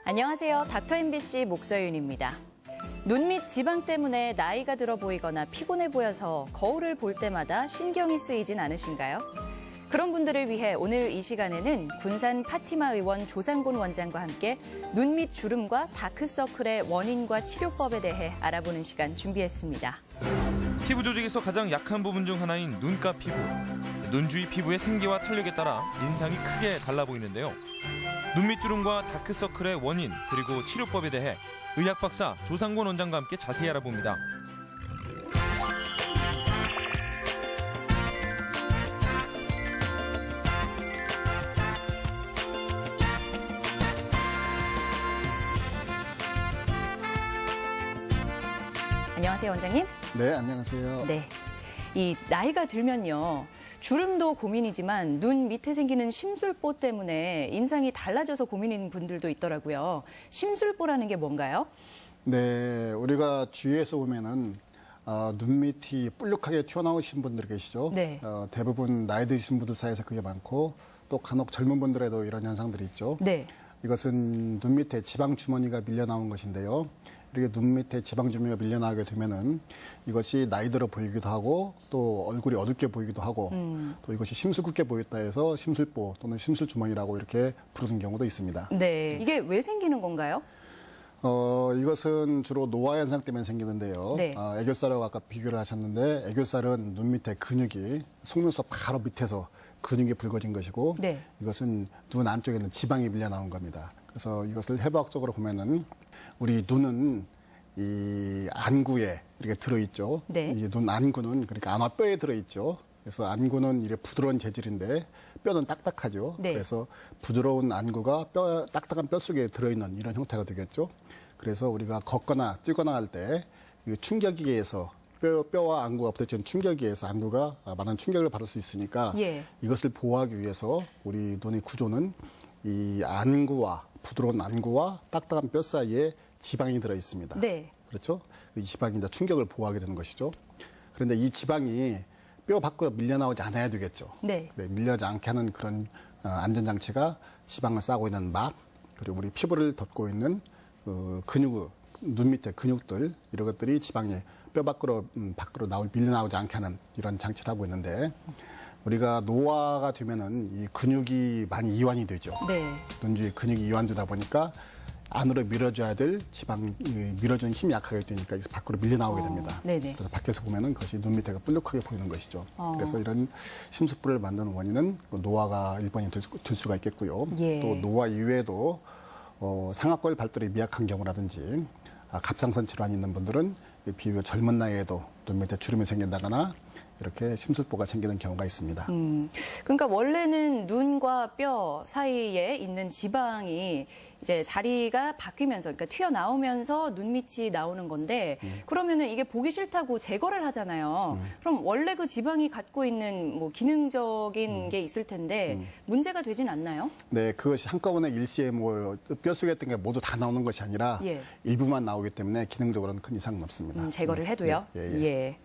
안녕하세요. 닥터 MBC 목서윤입니다. 눈 및 지방 때문에 나이가 들어 보이거나 피곤해 보여서 거울을 볼 때마다 신경이 쓰이진 않으신가요? 그런 분들을 위해 오늘 이 시간에는 군산 파티마 의원 조상곤 원장과 함께 눈 밑 주름과 다크서클의 원인과 치료법에 대해 알아보는 시간 준비했습니다. 피부 조직에서 가장 약한 부분 중 하나인 눈가 피부. 눈 주위 피부의 생기와 탄력에 따라 인상이 크게 달라 보이는데요. 눈 밑 주름과 다크서클의 원인 그리고 치료법에 대해 의학 박사 조상곤 원장과 함께 자세히 알아봅니다. 안녕하세요, 원장님. 네, 안녕하세요. 네. 이 나이가 들면요. 주름도 고민이지만 눈 밑에 생기는 심술보 때문에 인상이 달라져서 고민인 분들도 있더라고요. 심술보라는 게 뭔가요? 네, 우리가 주위에서 보면은 눈 밑이 뿔룩하게 튀어나오신 분들 계시죠. 네. 대부분 나이 드신 분들 사이에서 그게 많고 또 간혹 젊은 분들에도 이런 현상들이 있죠. 네. 이것은 눈 밑에 지방 주머니가 밀려 나온 것인데요. 이렇게 눈 밑에 지방 주머니가 밀려 나오게 되면은 이것이 나이 들어 보이기도 하고 또 얼굴이 어둡게 보이기도 하고 또 이것이 심술궂게 보였다 해서 심술보 또는 심술 주머니라고 이렇게 부르는 경우도 있습니다. 네. 이게 왜 생기는 건가요? 이것은 주로 노화 현상 때문에 생기는데요. 네. 애교살하고 아까 비교를 하셨는데 애교살은 눈 밑에 근육이 속눈썹 바로 밑에서 근육이 붉어진 것이고 네. 이것은 눈 안쪽에는 지방이 밀려 나온 겁니다. 그래서 이것을 해부학적으로 보면은 우리 눈은 이 안구에 이렇게 들어있죠. 네. 이 눈 안구는 그러니까 안화뼈에 들어있죠. 그래서 안구는 이렇게 부드러운 재질인데 뼈는 딱딱하죠. 네. 그래서 부드러운 안구가 딱딱한 뼈 속에 들어있는 이런 형태가 되겠죠. 그래서 우리가 걷거나 뛰거나 할 때 충격에 의해서 뼈와 안구가 부딪히는 충격에 의해서 안구가 많은 충격을 받을 수 있으니까 예. 이것을 보호하기 위해서 우리 눈의 구조는 이 안구와 부드러운 안구와 딱딱한 뼈 사이에 지방이 들어 있습니다. 네. 그렇죠? 이 지방이 이제 충격을 보호하게 되는 것이죠. 그런데 이 지방이 뼈 밖으로 밀려 나오지 않아야 되겠죠. 네. 그래, 밀려지 않게 하는 그런 안전장치가 지방을 싸고 있는 막, 그리고 우리 피부를 덮고 있는 근육, 눈 밑에 근육들, 이런 것들이 지방이 뼈 밖으로 밀려 나오지 않게 하는 이런 장치를 하고 있는데 우리가 노화가 되면은 이 근육이 많이 이완이 되죠. 네. 눈 주위 근육이 이완되다 보니까 안으로 밀어줘야 될 지방, 밀어주는 힘이 약하게 되니까 밖으로 밀려 나오게 됩니다. 네네. 그래서 밖에서 보면은 그것이 눈 밑에가 뿔룩하게 보이는 것이죠. 그래서 이런 심술보를 만드는 원인은 노화가 1번이 될 수가 있겠고요. 예. 또 노화 이외에도 상악골 발달이 미약한 경우라든지 갑상선 질환이 있는 분들은 비교적 젊은 나이에도 눈 밑에 주름이 생긴다거나 이렇게 심술보가 생기는 경우가 있습니다. 그러니까 원래는 눈과 뼈 사이에 있는 지방이 이제 자리가 바뀌면서, 그러니까 튀어나오면서 눈 밑이 나오는 건데, 그러면은 이게 보기 싫다고 제거를 하잖아요. 그럼 원래 그 지방이 갖고 있는 뭐 기능적인 게 있을 텐데, 문제가 되진 않나요? 네, 그것이 한꺼번에 일시에 뭐 뼈 속에 있던 게 모두 다 나오는 것이 아니라 예. 일부만 나오기 때문에 기능적으로는 큰 이상은 없습니다. 제거를 해도요? 예.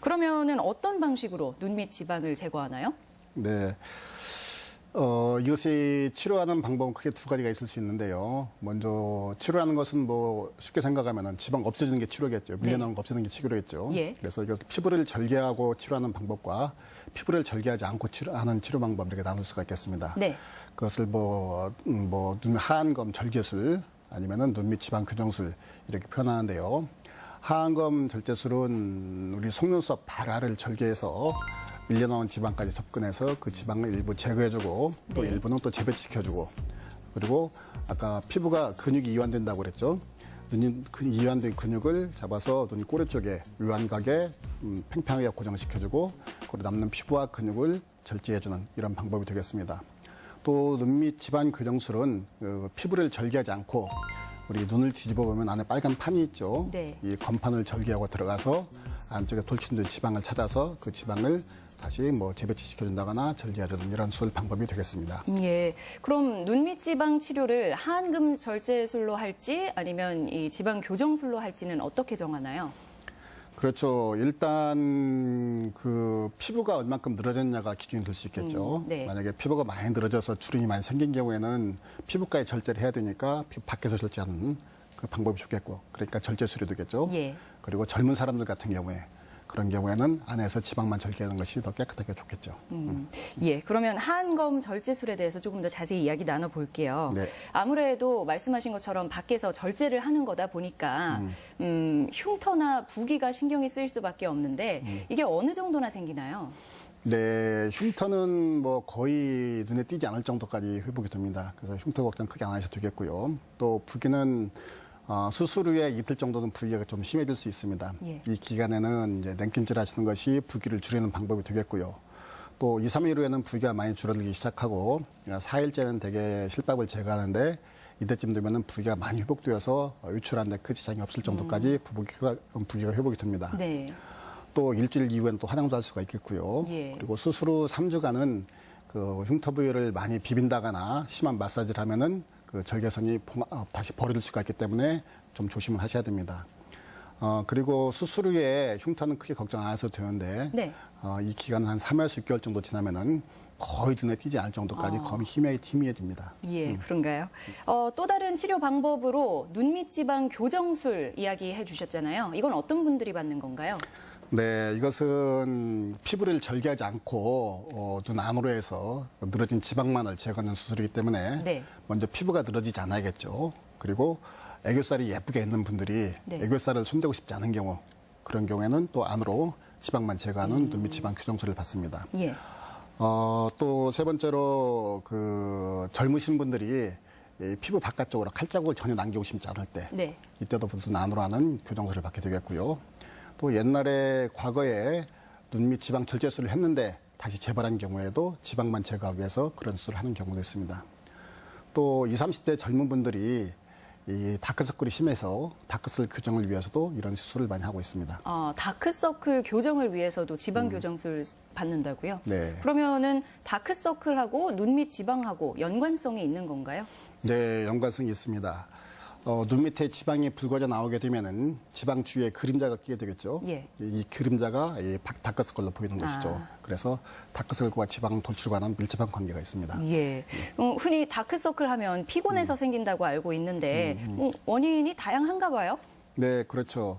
그러면은 어떤 방식으로 눈 밑 지방을 제거하나요? 네. 이것이 치료하는 방법은 크게 두 가지가 있을 수 있는데요. 먼저 치료하는 것은 뭐 쉽게 생각하면 지방 없애주는 게 치료겠죠. 밀려나온 거 없애는 게 치료겠죠. 예. 그래서 이것 피부를 절개하고 치료하는 방법과 피부를 절개하지 않고 하는 치료 방법 이렇게 나눌 수가 있겠습니다. 네. 그것을 눈 하안검 절개술 아니면은 눈 밑 지방 교정술 이렇게 표현하는데요. 하안검 절제술은 우리 속눈썹 바로 아래를 절개해서 밀려나온 지방까지 접근해서 그 지방을 일부 제거해주고 또 네. 일부는 또 재배치켜주고 그리고 아까 피부가 근육이 이완된다고 그랬죠. 이완된 근육을 잡아서 눈 꼬리 쪽에 유안각에 팽팽하게 고정시켜주고 그리고 남는 피부와 근육을 절제해주는 이런 방법이 되겠습니다. 또 눈 밑 지방 교정술은 피부를 절개하지 않고 우리 눈을 뒤집어 보면 안에 빨간 판이 있죠. 네. 이 건판을 절개하고 들어가서 안쪽에 돌출된 지방을 찾아서 그 지방을 다시 뭐 재배치시켜준다거나 절제해주는 이런 수술 방법이 되겠습니다. 예. 그럼 눈밑 지방 치료를 하안금 절제술로 할지 아니면 이 지방 교정술로 할지는 어떻게 정하나요? 그렇죠. 일단 그 피부가 얼만큼 늘어졌냐가 기준이 될 수 있겠죠. 네. 만약에 피부가 많이 늘어져서 주름이 많이 생긴 경우에는 피부과에 절제를 해야 되니까 피부 밖에서 절제하는 그 방법이 좋겠고, 그러니까 절제술이 되겠죠. 예. 그리고 젊은 사람들 같은 경우에 그런 경우에는 안에서 지방만 절제하는 것이 더 깨끗하게 좋겠죠. 예, 그러면 하안검 절제술에 대해서 조금 더 자세히 이야기 나눠볼게요. 네. 아무래도 말씀하신 것처럼 밖에서 절제를 하는 거다 보니까 흉터나 부기가 신경이 쓰일 수밖에 없는데 이게 어느 정도나 생기나요? 네, 흉터는 뭐 거의 눈에 띄지 않을 정도까지 회복이 됩니다. 그래서 흉터 걱정 크게 안 하셔도 되겠고요. 또 부기는 수술 후에 이틀 정도는 부기가 좀 심해질 수 있습니다. 예. 이 기간에는 이제 냉찜질 하시는 것이 부기를 줄이는 방법이 되겠고요. 또 2, 3일 후에는 부기가 많이 줄어들기 시작하고 4일째는 대개 실밥을 제거하는데 이때쯤 되면은 부기가 많이 회복되어서 유출하는데 큰 지장이 없을 정도까지 부기가 회복이 됩니다. 네. 또 일주일 이후에는 또 화장도 할 수가 있겠고요. 예. 그리고 수술 후 3주간은 그 흉터 부위를 많이 비빈다거나 심한 마사지를 하면은 그 절개선이 다시 버릴 수가 있기 때문에 좀 조심을 하셔야 됩니다. 그리고 수술 후에 흉터는 크게 걱정 안 하셔도 되는데 네. 이 기간 한 3에서 6개월 정도 지나면은 거의 눈에 띄지 않을 정도까지 검이 희미해집니다. 예, 그런가요? 또 다른 치료 방법으로 눈밑 지방 교정술 이야기해 주셨잖아요. 이건 어떤 분들이 받는 건가요? 네, 이것은 피부를 절개하지 않고 눈 안으로 해서 늘어진 지방만을 제거하는 수술이기 때문에 네. 먼저 피부가 늘어지지 않아야겠죠. 그리고 애교살이 예쁘게 있는 분들이 네. 애교살을 손대고 싶지 않은 경우, 그런 경우에는 또 안으로 지방만 제거하는 눈밑 지방 교정술을 받습니다. 예. 또 세 번째로 그 젊으신 분들이 이 피부 바깥쪽으로 칼자국을 전혀 남기고 싶지 않을 때, 네. 이때도 눈 안으로 하는 교정술을 받게 되겠고요. 또 옛날에 과거에 눈밑 지방 절제술을 했는데 다시 재발한 경우에도 지방만 제거하기 위해서 그런 수술을 하는 경우도 있습니다. 또 20, 30대 젊은 분들이 이 다크서클이 심해서 다크서클 교정을 위해서도 이런 수술을 많이 하고 있습니다. 다크서클 교정을 위해서도 지방 교정술 받는다고요? 네. 그러면은 다크서클하고 눈밑 지방하고 연관성이 있는 건가요? 네, 연관성이 있습니다. 눈 밑에 지방이 붉어져 나오게 되면은 지방 주위에 그림자가 끼게 되겠죠. 예. 이 그림자가 이 다크서클로 보이는 것이죠. 그래서 다크서클과 지방 돌출과는 밀접한 관계가 있습니다. 예. 흔히 다크서클 하면 피곤해서 생긴다고 알고 있는데 원인이 다양한가 봐요? 네, 그렇죠.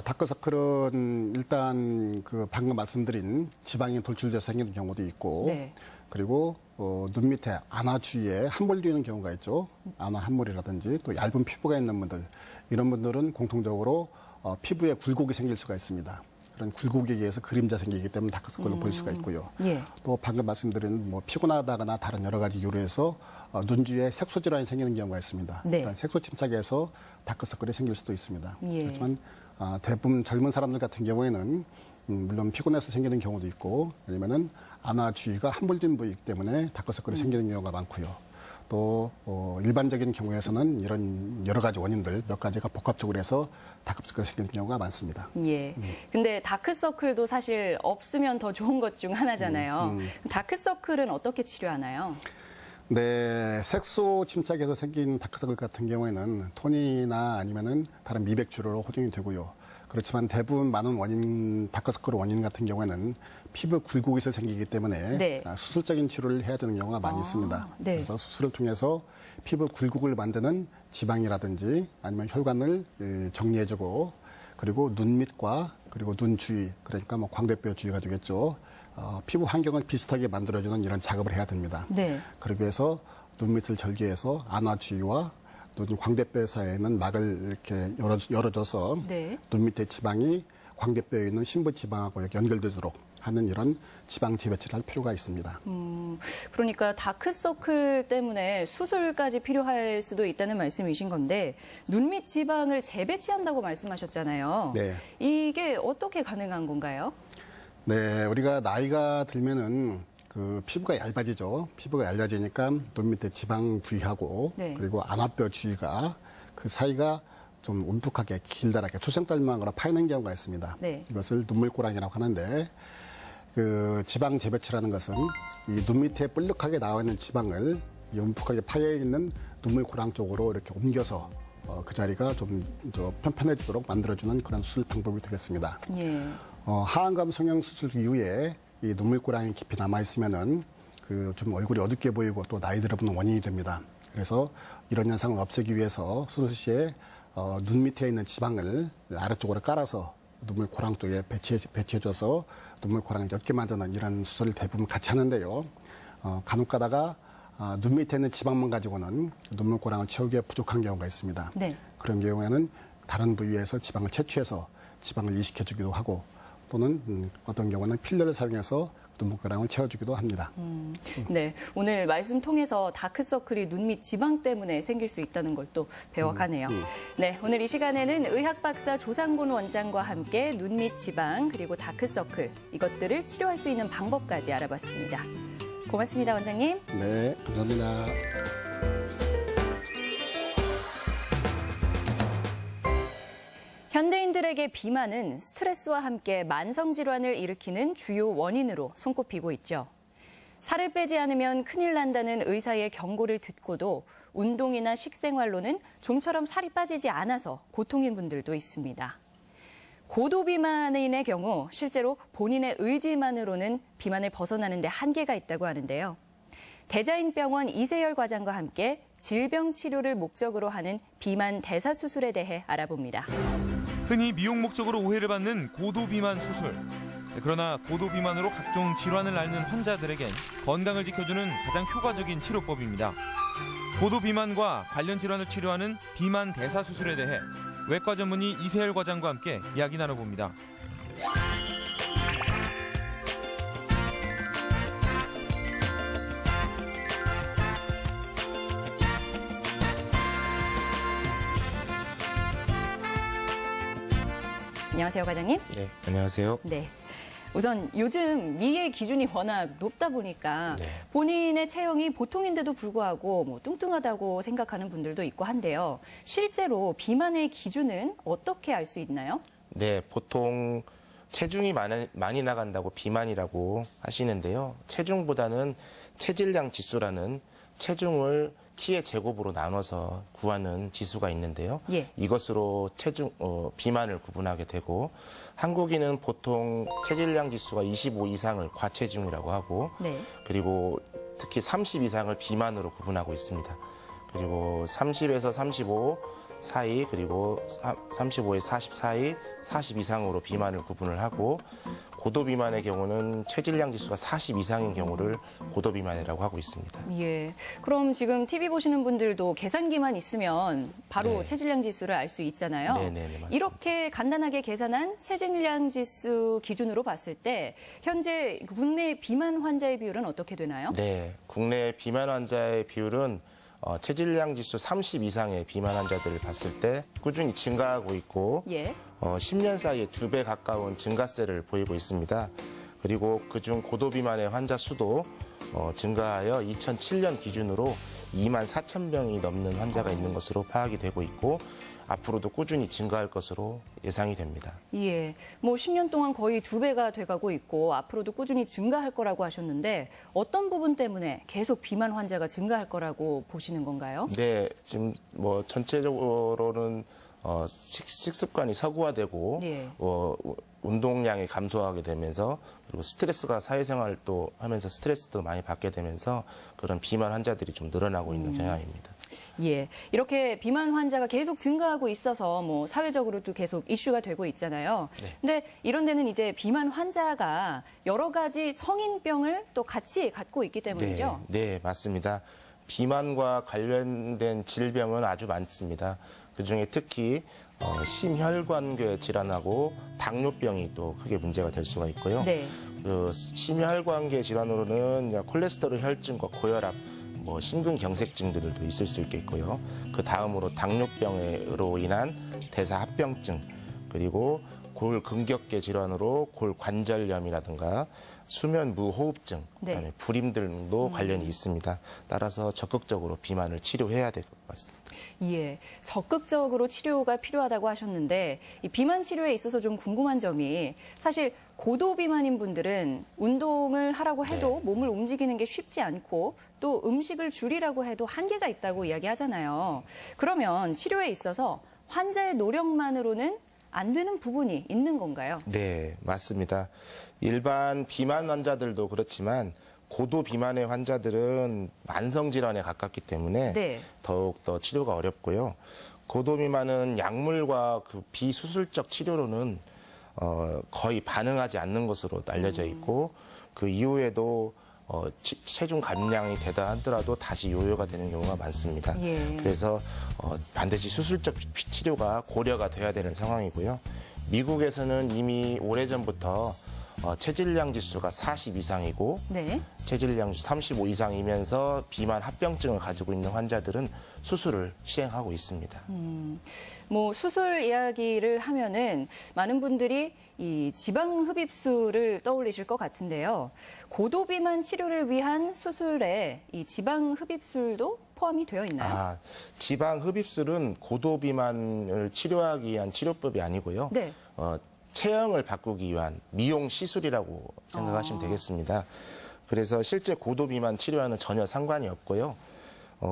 다크서클은 일단 그 방금 말씀드린 지방이 돌출돼서 생기는 경우도 있고, 네. 그리고 눈 밑에 안화 주위에 함몰되어 있는 경우가 있죠. 안화 함몰이라든지 또 얇은 피부가 있는 분들, 이런 분들은 공통적으로 피부에 굴곡이 생길 수가 있습니다. 그런 굴곡에 의해서 그림자 생기기 때문에 다크서클로 보일 수가 있고요. 예. 또 방금 말씀드린 뭐 피곤하다거나 다른 여러 가지 이유로 해서 눈 주위에 색소 질환이 생기는 경우가 있습니다. 네. 그런 색소 침착에서 다크서클이 생길 수도 있습니다. 예. 그렇지만 대부분 젊은 사람들 같은 경우에는 물론 피곤해서 생기는 경우도 있고 아니면은 안화 주위가 함몰된 부위이기 때문에 다크서클이 생기는 경우가 많고요. 또 일반적인 경우에서는 이런 여러 가지 원인들 몇 가지가 복합적으로 해서 다크서클이 생기는 경우가 많습니다. 예. 근데 다크서클도 사실 없으면 더 좋은 것 중 하나잖아요. 다크서클은 어떻게 치료하나요? 네, 색소 침착에서 생긴 다크서클 같은 경우에는 톤이나 아니면은 다른 미백 주로 호전이 되고요. 그렇지만 대부분 많은 다크서클 원인 같은 경우에는 피부 굴곡에서 생기기 때문에 네. 수술적인 치료를 해야 되는 경우가 많이 있습니다. 네. 그래서 수술을 통해서 피부 굴곡을 만드는 지방이라든지 아니면 혈관을 정리해주고 그리고 눈 밑과 그리고 눈 주위 그러니까 뭐 광대뼈 주위가 되겠죠. 피부 환경을 비슷하게 만들어주는 이런 작업을 해야 됩니다. 네. 그러기 위해서 눈 밑을 절개해서 안화 주위와 눈 광대뼈 사이에는 막을 이렇게 열어줘서 네. 눈 밑에 지방이 광대뼈에 있는 심부 지방하고 연결되도록 하는 이런 지방 재배치를 할 필요가 있습니다. 그러니까 다크서클 때문에 수술까지 필요할 수도 있다는 말씀이신 건데 눈밑 지방을 재배치한다고 말씀하셨잖아요. 네. 이게 어떻게 가능한 건가요? 네, 우리가 나이가 들면은 그 피부가 얇아지죠. 피부가 얇아지니까 눈 밑에 지방 부위하고 네. 그리고 안화뼈 주위가 그 사이가 좀 움푹하게 길다랗게 초생달망으로 파이는 경우가 있습니다. 네. 이것을 눈물꼬랑이라고 하는데 그 지방 재배치라는 것은 이 눈 밑에 뿔룩하게 나와 있는 지방을 이 움푹하게 파여 있는 눈물 고랑 쪽으로 이렇게 옮겨서 그 자리가 좀 편편해지도록 만들어주는 그런 수술 방법이 되겠습니다. 예. 하안감 성형 수술 이후에 이 눈물 고랑이 깊이 남아 있으면은 그 좀 얼굴이 어둡게 보이고 또 나이 들어 보는 원인이 됩니다. 그래서 이런 현상을 없애기 위해서 수술 시에 눈 밑에 있는 지방을 아래쪽으로 깔아서 눈물 고랑 쪽에 배치해줘서 눈물 고랑을 옅게 만드는 이런 수술을 대부분 같이 하는데요. 간혹 가다가 눈 밑에 있는 지방만 가지고는 눈물 고랑을 채우기에 부족한 경우가 있습니다. 네. 그런 경우에는 다른 부위에서 지방을 채취해서 지방을 이식해주기도 하고 또는 어떤 경우는 필러를 사용해서 눈물 고랑을 채워주기도 합니다. 네, 오늘 말씀 통해서 다크서클이 눈 밑 지방 때문에 생길 수 있다는 걸 또 배워가네요. 네, 오늘 이 시간에는 의학박사 조상곤 원장과 함께 눈 밑 지방 그리고 다크서클 이것들을 치료할 수 있는 방법까지 알아봤습니다. 고맙습니다, 원장님. 네, 감사합니다. 현대인들에게 비만은 스트레스와 함께 만성질환을 일으키는 주요 원인으로 손꼽히고 있죠. 살을 빼지 않으면 큰일 난다는 의사의 경고를 듣고도 운동이나 식생활로는 좀처럼 살이 빠지지 않아서 고통인 분들도 있습니다. 고도비만인의 경우 실제로 본인의 의지만으로는 비만을 벗어나는 데 한계가 있다고 하는데요. 대자인병원 이세열 과장과 함께 질병 치료를 목적으로 하는 비만 대사 수술에 대해 알아봅니다. 흔히 미용 목적으로 오해를 받는 고도비만 수술. 그러나 고도비만으로 각종 질환을 앓는 환자들에겐 건강을 지켜주는 가장 효과적인 치료법입니다. 고도비만과 관련 질환을 치료하는 비만 대사 수술에 대해 외과 전문의 이세열 과장과 함께 이야기 나눠봅니다. 안녕하세요, 과장님. 네, 안녕하세요. 네. 우선 요즘 미의 기준이 워낙 높다 보니까 네. 본인의 체형이 보통인데도 불구하고 뭐 뚱뚱하다고 생각하는 분들도 있고 한데요. 실제로 비만의 기준은 어떻게 알 수 있나요? 네, 보통 체중이 많이 나간다고 비만이라고 하시는데요. 체중보다는 체질량 지수라는 체중을 키의 제곱으로 나눠서 구하는 지수가 있는데요. 예. 이것으로 비만을 구분하게 되고 한국인은 보통 체질량 지수가 25 이상을 과체중이라고 하고 네. 그리고 특히 30 이상을 비만으로 구분하고 있습니다. 그리고 30에서 35 사이 그리고 35에서 40 사이 40 이상으로 비만을 구분을 하고 고도비만의 경우는 체질량 지수가 40 이상인 경우를 고도비만이라고 하고 있습니다. 예. 그럼 지금 TV 보시는 분들도 계산기만 있으면 바로 네. 체질량 지수를 알 수 있잖아요. 네네네, 맞습니다. 이렇게 간단하게 계산한 체질량 지수 기준으로 봤을 때 현재 국내 비만 환자의 비율은 어떻게 되나요? 네, 국내 비만 환자의 비율은 체질량 지수 30 이상의 비만 환자들을 봤을 때 꾸준히 증가하고 있고 예. 10년 사이에 2배 가까운 증가세를 보이고 있습니다. 그리고 그중 고도비만의 환자 수도 증가하여 2007년 기준으로 2만 4천 명이 넘는 환자가 있는 것으로 파악이 되고 있고 앞으로도 꾸준히 증가할 것으로 예상이 됩니다. 예. 뭐 10년 동안 거의 2배가 돼가고 있고 앞으로도 꾸준히 증가할 거라고 하셨는데 어떤 부분 때문에 계속 비만 환자가 증가할 거라고 보시는 건가요? 네, 지금 뭐 전체적으로는 식습관이 서구화되고 예. 운동량이 감소하게 되면서 그리고 스트레스가 사회생활도 하면서 스트레스도 많이 받게 되면서 그런 비만 환자들이 좀 늘어나고 있는 경향입니다. 예. 이렇게 비만 환자가 계속 증가하고 있어서 뭐 사회적으로도 계속 이슈가 되고 있잖아요. 네. 근데 이런 데는 이제 비만 환자가 여러 가지 성인병을 또 같이 갖고 있기 때문이죠. 네, 맞습니다. 비만과 관련된 질병은 아주 많습니다. 그중에 특히 심혈관계 질환하고 당뇨병이 또 크게 문제가 될 수가 있고요. 네. 심혈관계 질환으로는 콜레스테롤 혈증과 고혈압, 심근경색증들도 있을 수 있겠고요. 그 다음으로 당뇨병으로 인한 대사합병증, 그리고 골 근격계 질환으로 골 관절염이라든가 수면 무호흡증, 그다음에 네. 불임 등도 관련이 있습니다. 따라서 적극적으로 비만을 치료해야 될 것 같습니다. 예, 적극적으로 치료가 필요하다고 하셨는데 이 비만 치료에 있어서 좀 궁금한 점이 사실 고도 비만인 분들은 운동을 하라고 해도 몸을 움직이는 게 쉽지 않고 또 음식을 줄이라고 해도 한계가 있다고 이야기하잖아요. 그러면 치료에 있어서 환자의 노력만으로는 안 되는 부분이 있는 건가요? 네, 맞습니다. 일반 비만 환자들도 그렇지만 고도 비만의 환자들은 만성 질환에 가깝기 때문에 네. 더욱 더 치료가 어렵고요. 고도 비만은 약물과 그 비수술적 치료로는 거의 반응하지 않는 것으로 알려져 있고 그 이후에도 체중 감량이 되다 하더라도 다시 요요가 되는 경우가 많습니다. 예. 그래서 반드시 수술적 치료가 고려가 돼야 되는 상황이고요. 미국에서는 이미 오래전부터 체질량 지수가 40 이상이고 네. 체질량 35 이상이면서 비만 합병증을 가지고 있는 환자들은 수술을 시행하고 있습니다. 뭐 수술 이야기를 하면은 많은 분들이 이 지방 흡입술을 떠올리실 것 같은데요. 고도 비만 치료를 위한 수술에 이 지방 흡입술도 포함이 되어 있나요? 지방 흡입술은 고도 비만을 치료하기 위한 치료법이 아니고요. 네. 체형을 바꾸기 위한 미용 시술이라고 생각하시면 되겠습니다. 그래서 실제 고도 비만 치료와는 전혀 상관이 없고요.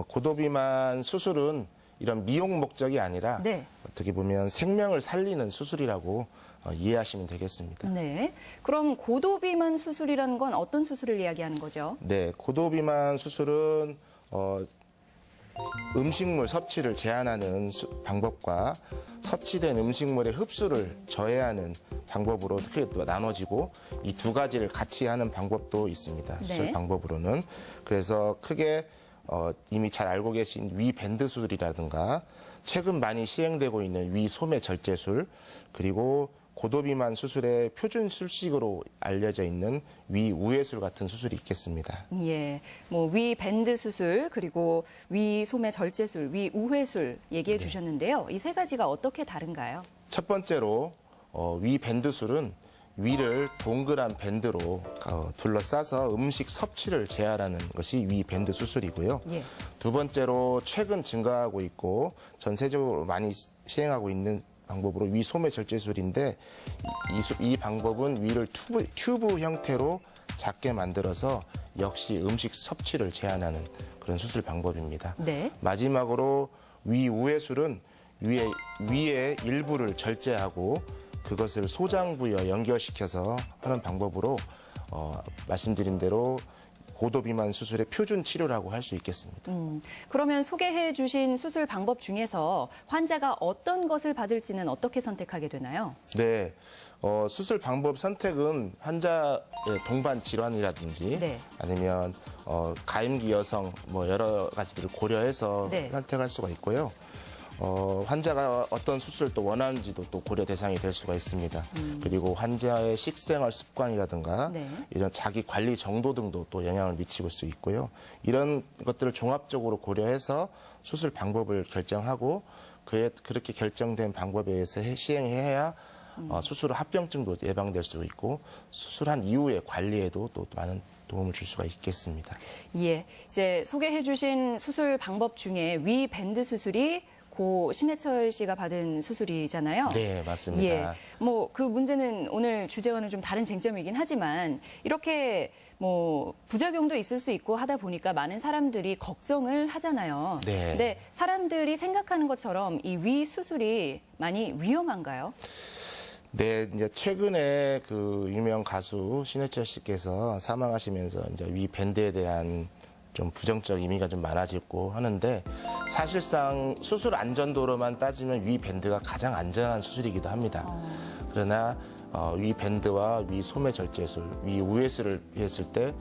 고도 비만 수술은 이런 미용 목적이 아니라 네. 어떻게 보면 생명을 살리는 수술이라고 이해하시면 되겠습니다. 네. 그럼 고도 비만 수술이라는 건 어떤 수술을 이야기하는 거죠? 네, 고도 비만 수술은 음식물 섭취를 제한하는 방법과 섭취된 음식물의 흡수를 저해하는 방법으로 크게 나눠지고 이 두 가지를 같이 하는 방법도 있습니다. 수술 네. 방법으로는. 그래서 크게 이미 잘 알고 계신 위 밴드 수술이라든가 최근 많이 시행되고 있는 위 소매 절제술 그리고 고도 비만 수술의 표준 술식으로 알려져 있는 위 우회술 같은 수술이 있겠습니다. 예. 뭐 위 밴드 수술 그리고 위 소매 절제술, 위 우회술 얘기해 주셨는데요. 이 세 가지가 어떻게 다른가요? 첫 번째로 위 밴드술은 위를 동그란 밴드로 둘러싸서 음식 섭취를 제한하는 것이 위 밴드 수술이고요. 예. 두 번째로 최근 증가하고 있고 전 세계적으로 많이 시행하고 있는 방법으로 위 소매 절제술인데 이 방법은 위를 튜브 형태로 작게 만들어서 역시 음식 섭취를 제한하는 그런 수술 방법입니다. 네. 마지막으로 위 우회술은 위의 일부를 절제하고 그것을 소장부에 연결시켜서 하는 방법으로 말씀드린 대로 고도 비만 수술의 표준 치료라고 할 수 있겠습니다. 그러면 소개해 주신 수술 방법 중에서 환자가 어떤 것을 받을지는 어떻게 선택하게 되나요? 네, 수술 방법 선택은 환자의 동반 질환이라든지 네. 아니면 가임기 여성 뭐 여러 가지들을 고려해서 네. 선택할 수가 있고요. 환자가 어떤 수술을 또 원하는지도 또 고려 대상이 될 수가 있습니다. 그리고 환자의 식생활 습관이라든가 네. 이런 자기 관리 정도 등도 또 영향을 미칠 수 있고요. 이런 것들을 종합적으로 고려해서 수술 방법을 결정하고 그렇게 결정된 방법에 의해서 시행해야 수술 후 합병증도 예방될 수 있고 수술한 이후의 관리에도 또 많은 도움을 줄 수가 있겠습니다. 예. 이제 소개해 주신 수술 방법 중에 위 밴드 수술이 고 신해철 씨가 받은 수술이잖아요. 네, 맞습니다. 예. 뭐 그 문제는 오늘 주제와는 좀 다른 쟁점이긴 하지만 이렇게 뭐 부작용도 있을 수 있고 하다 보니까 많은 사람들이 걱정을 하잖아요. 네. 근데 사람들이 생각하는 것처럼 이 위 수술이 많이 위험한가요? 네, 이제 최근에 그 유명 가수 신해철 씨께서 사망하시면서 이제 위 밴드에 대한 좀 부정적 의미가 좀 많아지고 하는데 사실상 수술 안전도로만 따지면 위 밴드가 가장 안전한 수술이기도 합니다. 그러나 위 밴드와 위 소매 절제술, 위 우회술을 비했을 때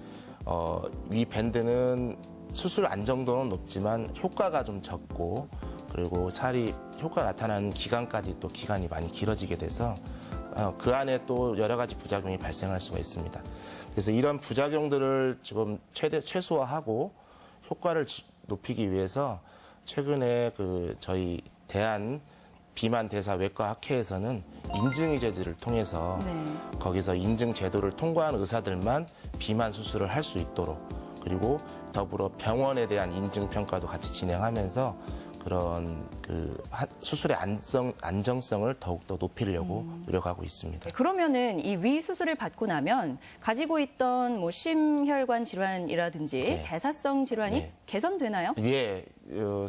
위 밴드는 수술 안정도는 높지만 효과가 좀 적고 그리고 살이 효과 나타나는 기간까지 또 기간이 많이 길어지게 돼서 그 안에 또 여러 가지 부작용이 발생할 수가 있습니다. 그래서 이런 부작용들을 지금 최소화하고 효과를 높이기 위해서 최근에 그 저희 대한 비만 대사 외과 학회에서는 인증의제들을 통해서 네. 거기서 인증 제도를 통과한 의사들만 비만 수술을 할 수 있도록, 그리고 더불어 병원에 대한 인증 평가도 같이 진행하면서 그런 수술의 안정성을 더욱더 높이려고 노력하고 있습니다. 그러면은 이 위 수술을 받고 나면 가지고 있던 뭐 심혈관 질환이라든지 네. 대사성 질환이 네. 개선되나요? 예,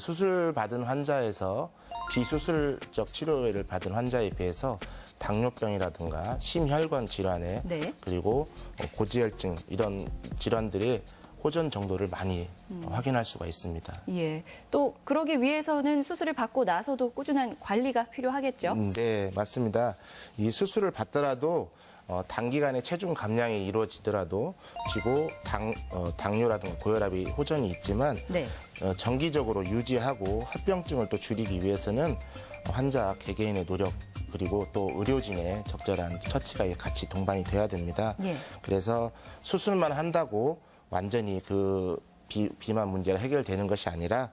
수술 받은 환자에서 비수술적 치료를 받은 환자에 비해서 당뇨병이라든가 심혈관 질환에 네. 그리고 고지혈증 이런 질환들의 호전 정도를 많이 확인할 수가 있습니다. 예. 또 그러기 위해서는 수술을 받고 나서도 꾸준한 관리가 필요하겠죠? 네, 맞습니다. 이 수술을 받더라도 단기간에 체중 감량이 이루어지더라도 당뇨라든가 고혈압이 호전이 있지만 네. 정기적으로 유지하고 합병증을 또 줄이기 위해서는 환자 개개인의 노력 그리고 또 의료진의 적절한 처치가 같이 동반이 돼야 됩니다. 예. 그래서 수술만 한다고 완전히 비만 문제가 해결되는 것이 아니라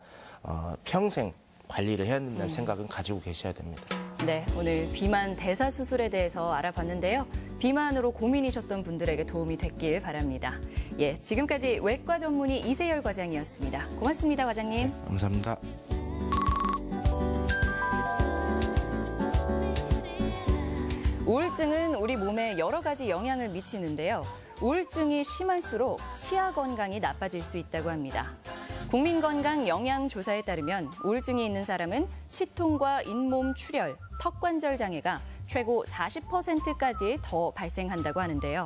평생 관리를 해야 된다는 생각은 가지고 계셔야 됩니다. 네, 오늘 비만 대사 수술에 대해서 알아봤는데요. 비만으로 고민이셨던 분들에게 도움이 됐길 바랍니다. 예, 지금까지 외과 전문의 이세열 과장이었습니다. 고맙습니다, 과장님. 감사합니다. 우울증은 우리 몸에 여러 가지 영향을 미치는데요. 우울증이 심할수록 치아 건강이 나빠질 수 있다고 합니다. 국민건강영양조사에 따르면 우울증이 있는 사람은 치통과 잇몸 출혈, 턱관절 장애가 최고 40%까지 더 발생한다고 하는데요.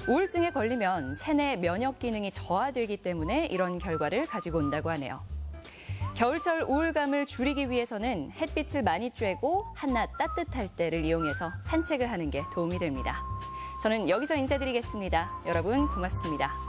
우울증에 걸리면 체내 면역 기능이 저하되기 때문에 이런 결과를 가지고 온다고 하네요. 겨울철 우울감을 줄이기 위해서는 햇빛을 많이 쬐고 한낮 따뜻할 때를 이용해서 산책을 하는 게 도움이 됩니다. 저는 여기서 인사드리겠습니다. 여러분 고맙습니다.